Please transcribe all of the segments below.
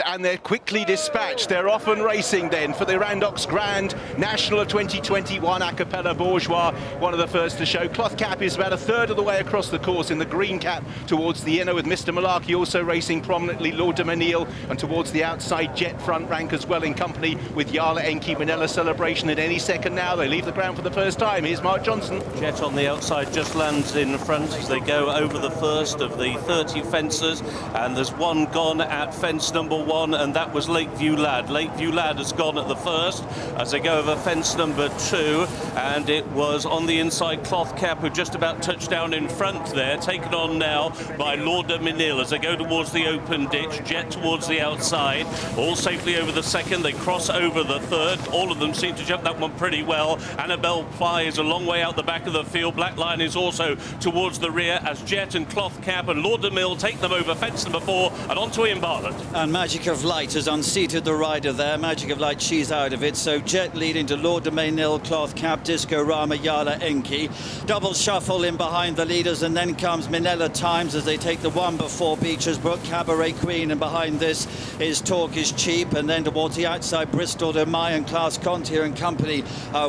And they're quickly dispatched. They're off and racing then for the Randox Grand National of 2021 a cappella Bourgeois, one of the first to show. Cloth Cap is about a third of the way across the course in the green cap towards the inner, with Mr. Malarkey also racing prominently, Lord de Menil, and towards the outside Jet front rank as well, in company with Yala Enki. Manila Celebration at any second now. They leave the ground for the first time. Here's Mark Johnson. Jet on the outside just lands in front as they go over the first of the 30 fences, and there's one gone at fence number 1, and that was Lakeview Lad. Lakeview Lad has gone at the first as they go over fence number 2, and it was on the inside Cloth Cap who just about touched down in front there, taken on now by Lord de Menil as they go towards the open ditch. Jet towards the outside, all safely over the second. They cross over the third. All of them seem to jump that one pretty well. Annabelle Fly is a long way out the back of the field. Black Lion is also towards the rear as Jet and Cloth Cap and Lord de Menil take them over fence number 4 and onto Ian Bartlett. And Magic of Light has unseated the rider there. Magic of Light, she's out of it. So Jet leading to Lord de Menil, Cloth Cap, Disco Rama, Yala Enki. Double shuffle in behind the leaders, and then comes Minella Times as they take the one before Beecher's Brook, Cabaret Queen, and behind this is Talk is Cheap, and then towards the outside Bristol de Mai and Class Contier and company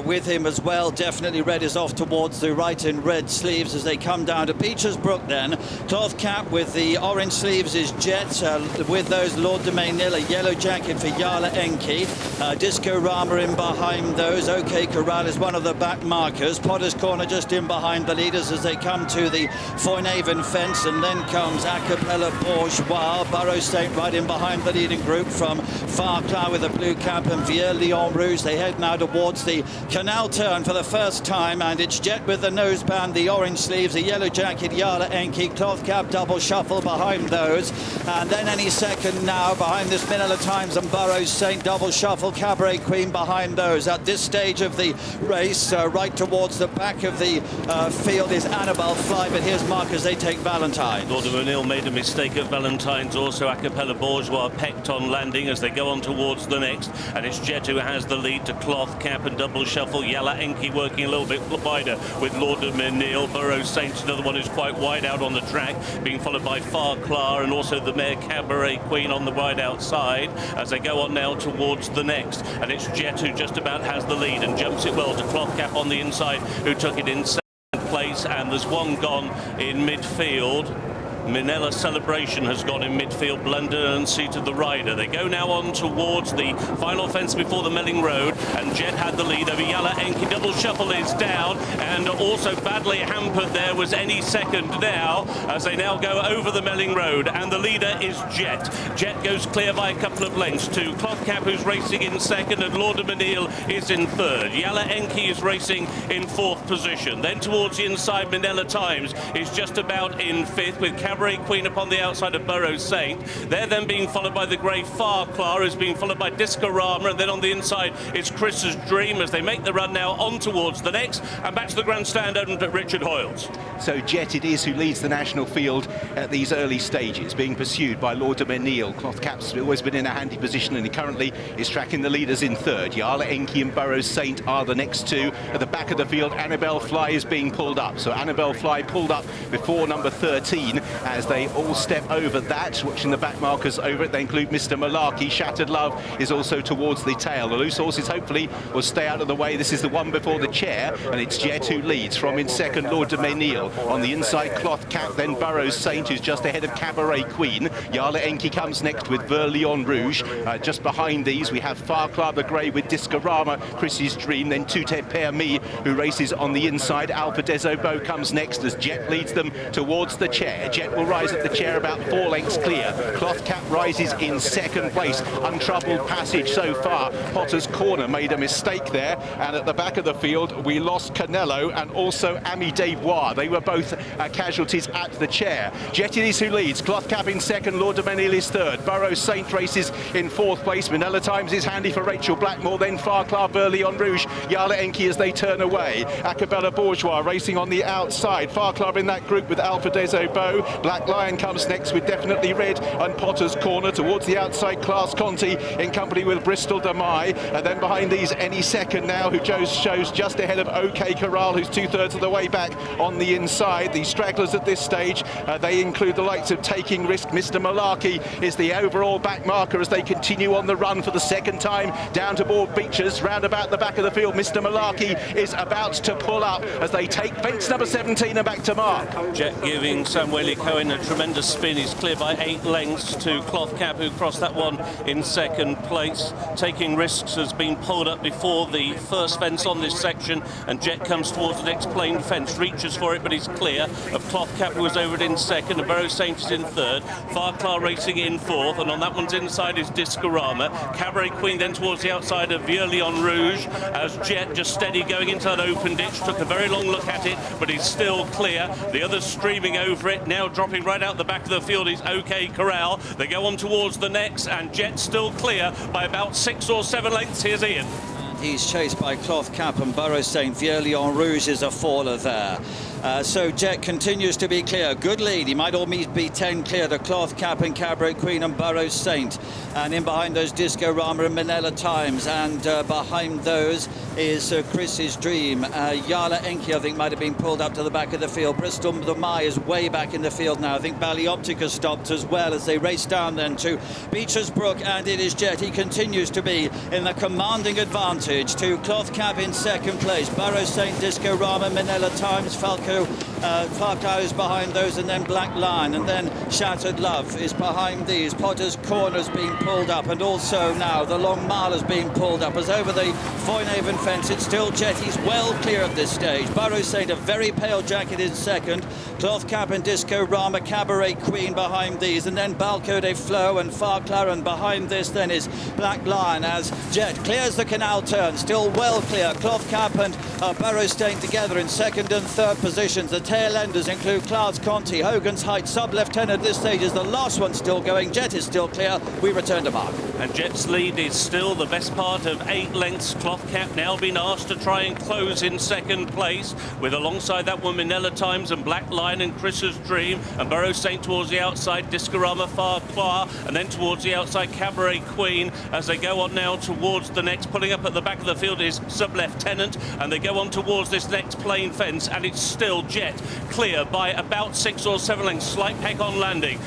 with him as well. Definitely Red is off towards the right in red sleeves as they come down to Beecher's Brook then. Cloth Cap with the orange sleeves is Jet, with those Lord de Menil, a yellow jacket for Yala Enki. Disco Rama in behind those. OK Corral is one of the back markers. Potter's Corner just in behind the leaders as they come to the Foynaven fence, and then comes a cappella Bourgeois. Burrow Saint right in behind the leading group from Farclas with a blue cap and Vieux Lion Rouge. They head now towards the canal turn for the first time, and it's Jet with the noseband, the orange sleeves, the yellow jacket, Yala Enki, Cloth Cap, double shuffle behind those, and then any second now behind this Minella Times and Burrow Saint, double shuffle, Cabaret Queen behind those. At this stage of the race, right towards the back of the field is Annabelle Fly, but here's Mark as they take Valentine. Lord de Menil made a mistake at Valentine's, also a cappella Bourgeois pecked on landing as they go on towards the next, and it's Jet who has the lead to Cloth Cap and double shuffle. Yala Enki working a little bit wider with Lord de Menil. Burrow Saint, another one who's quite wide out on the track, being followed by Farclas and also the mare Cabaret Queen on the wide outside as they go on now towards the next, and it's Jet who just about has the lead and jumps it well to Cloth Cap on the inside, who took it in second place, and there's one gone in midfield. Minella Celebration has gone in midfield, blundered and seated the rider. They go now on towards the final fence before the Melling Road, and Jet had the lead over Yala Enki. Double shuffle is down, and also badly hampered there was any second now as they now go over the Melling Road, and the leader is Jet. Jet goes clear by a couple of lengths to Cloth Cap, who's racing in second, and Lord de Menil is in third. Yala Enki is racing in fourth position. Then towards the inside, Minella Times is just about in fifth, with Cabaret Queen upon the outside of Burrow Saint. They're then being followed by the grey Farclas, who's being followed by Disco Rama, and then on the inside it's Chris's Dream as they make the run now on towards the next, and back to the grandstand owned at Richard Hoyles. So Jet it is who leads the national field at these early stages, being pursued by Lord de Menil. Cloth Cap's always been in a handy position, and he currently is tracking the leaders in third. Yala Enki and Burrow Saint are the next two. At the back of the field, Annabelle Fly is being pulled up. So Annabelle Fly pulled up before number 13 as they all step over that. Watching the back markers over it, they include Mr. Malarkey. Shattered Love is also towards the tail. The loose horses hopefully will stay out of the way. This is the one before the chair, and it's Jet who leads. From in second, Lord de Menil. On the inside, Cloth Cap, then Burrow Saint, who's just ahead of Cabaret Queen. Yala Enki comes next with Vieux Lion Rouge. Just behind these, we have Farclas the Grey with Disco Rama, Chris's Dream, then Tout est permis, who races on the inside. Alpha des Obeaux comes next as Jet leads them towards the chair. Jet will rise at the chair about 4 lengths clear. Cloth Cap rises in second place. Untroubled passage so far. Potter's Corner made a mistake there, and at the back of the field we lost Canelo and also Ami Desbois. They were both casualties at the chair. Jet it is who leads. Cloth Cap in second, Lord de Menil is third. Burrow Saint races in fourth place. Minella Times is handy for Rachel Blackmore, then Farclas, Vieux Lion Rouge, Yala Enki as they turn away. A cappella Bourgeois racing on the outside. Farclas in that group with Alpha des Obeaux, Black Lion comes next with Definitely Red and Potter's Corner. Towards the outside, Class Conti in company with Bristol Demai. And then behind these, Any Second Now, who shows just ahead of OK Corral, who's 2/3 of the way back on the inside. The stragglers at this stage, they include the likes of Taking Risk. Mr. Malarkey is the overall back marker as they continue on the run for the second time down to board Beechers. Round about the back of the field, Mr. Malarkey is about to pull up as they take fence number 17 and back to mark. Jet giving Samuel Cohen a tremendous spin. He's clear by 8 lengths to Cloth Cap, who crossed that one in second place. Taking Risks has been pulled up before the first fence on this section, and Jet comes towards the next plain fence, reaches for it, but he's clear of Cloth Cap, who was over it in second, and Burrow Saint is in third. Farclar racing in fourth, and on that one's inside is Discorama. Cabaret Queen then towards the outside of Vieux Lion Rouge, as Jet just steady going into that open ditch. Took a very long look at it, but he's still clear. The others streaming over it, now dropping right out the back of the field is OK Corral. They go on towards the next, and Jet still clear by about 6 or 7 lengths. Here's Ian. He's chased by Cloth Cap and Burrow Saint. Vieux Lion Rouge is a faller there. So Jet continues to be clear. Good lead. He might almost be 10 clear to Cloth Cap and Cabaret Queen and Burrow Saint. And in behind those, Disco Rama and Manila Times. And behind those is Chris's Dream. Yala Enki, I think, might have been pulled up to the back of the field. Bristol Demai is way back in the field now. I think Ballyoptica stopped as well as they race down then to Beecher's Brook. And it is Jet. He continues to be in the commanding advantage to Cloth Cap in second place. Burrow Saint, Disco Rama, Manila Times, Farclar is behind those, and then Black Lion, and then Shattered Love is behind these. Potter's Corner's being pulled up, and also now the Long Mile is being pulled up. As over the Foynehaven fence, it's still Jet. He's well clear at this stage. Burrow Saint, a very pale jacket in second. Cloth Cap and Disco Rama, Cabaret Queen behind these, and then Balco de Flo and Farclar, and behind this then is Black Lion as Jet clears the canal turn, still well clear. Cloth Cap and Burrow Saint together in second and third positions. The tail enders include Class Conti, Hogan's Height, Sub-Lieutenant at this stage is the last one still going. Jet is still clear. We return to mark. And Jet's lead is still the best part of 8 lengths. Cloth Cap now been asked to try and close in second place, with alongside that one Manila Times and Black Lion and Chris's Dream, and Burrow Saint towards the outside, Discorama, Farclar, and then towards the outside Cabaret Queen as they go on now towards the next. Pulling up at the back of the field is Sub-Lieutenant, and they go on towards this next plain fence, and it's still Jet clear by about 6 or 7 lengths. Slight peck on landing.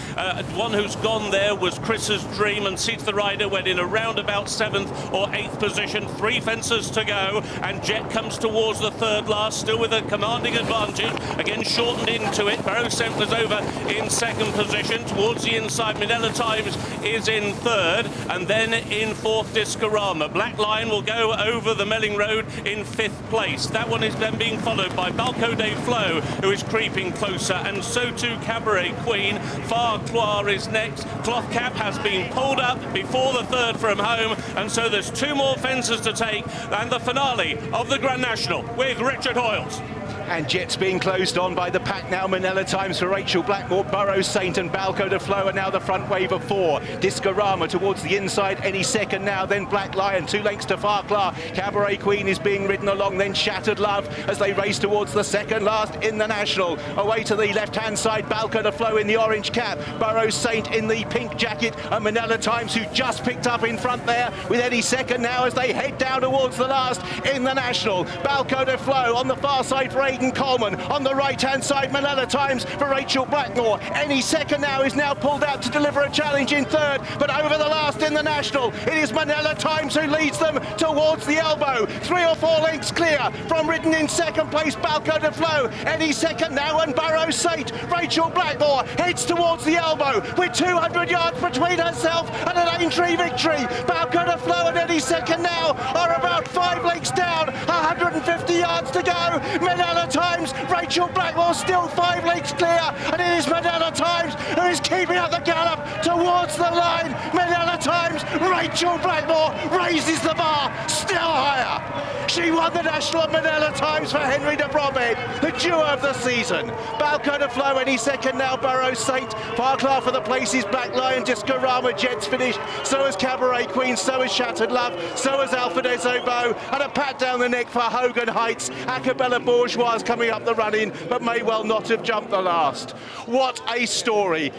One who's gone there was Chris's Dream, and Seat the Rider went in around about 7th or 8th position. 3 fences to go, and Jet comes towards the third last, still with a commanding advantage. Again shortened into it. Burrow Saint was over in second position. Towards the inside, Manila Times is in third, and then in fourth, Discorama. Black Lion will go over the Melling Road in 5th place. That one is then being followed by Balco de Flo, who is creeping closer, and so too Cabaret Queen. Farclar is next. Cloth Cap has been pulled up before the third from home, and so there's 2 more fences to take, and the finale of the Grand National with Richard Hoyles. And Jet's being closed on by the pack now. Manila Times for Rachel Blackmore, Burrow Saint and Balco de Flo are now the front wave of 4. Discorama towards the inside, Any Second Now, then Black Lion, 2 lengths to Farclar. Cabaret Queen is being ridden along, then Shattered Love as they race towards the second last in the National. Away to the left-hand side, Balco de Flo in the orange cap, Burrow Saint in the pink jacket, and Manila Times, who just picked up in front there with Any Second Now as they head down towards the last in the National. Balco de Flo on the far side for Aidan Coleman. On the right-hand side, Manila Times for Rachel Blackmore. Any Second Now is now pulled out to deliver a challenge in third, but over the last in the National, it is Manila Times who leads them towards the elbow. 3 or 4 lengths clear from ridden in second place, Balco de Flo. Any Second Now and Burrow Saint. Rachel Blackmore heads towards the elbow with 200 yards between herself and an Aintree victory. Balco de Flo and Any Second Now are about 5 lengths down, 150 yards to go. Manila Times, Rachel Blackmore still 5 lengths clear, and it is Manila Times who is keeping up the gallop towards the line. Manila Times, Rachel Blackmore raises the bar still higher. She won the National at Manila Times for Henry de Bromhead, the duo of the season. Balco de Flow any second now, Burrows Saint. Farclar for the places, Black Lion, Discorama, Jets finished. So has Cabaret Queen, so has Shattered Love, so has Alfred Ezobo. And a pat down the neck for Hogan Heights. Acapella Bourgeois coming up the run-in, but may well not have jumped the last. What a story.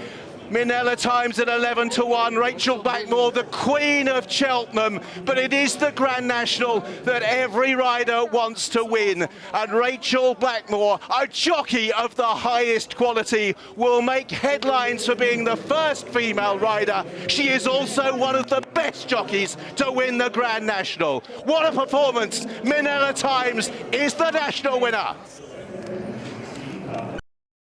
Manila Times at 11-1, Rachel Blackmore, the Queen of Cheltenham, but it is the Grand National that every rider wants to win. And Rachel Blackmore, a jockey of the highest quality, will make headlines for being the first female rider. She is also one of the best jockeys to win the Grand National. What a performance! Manila Times is the national winner.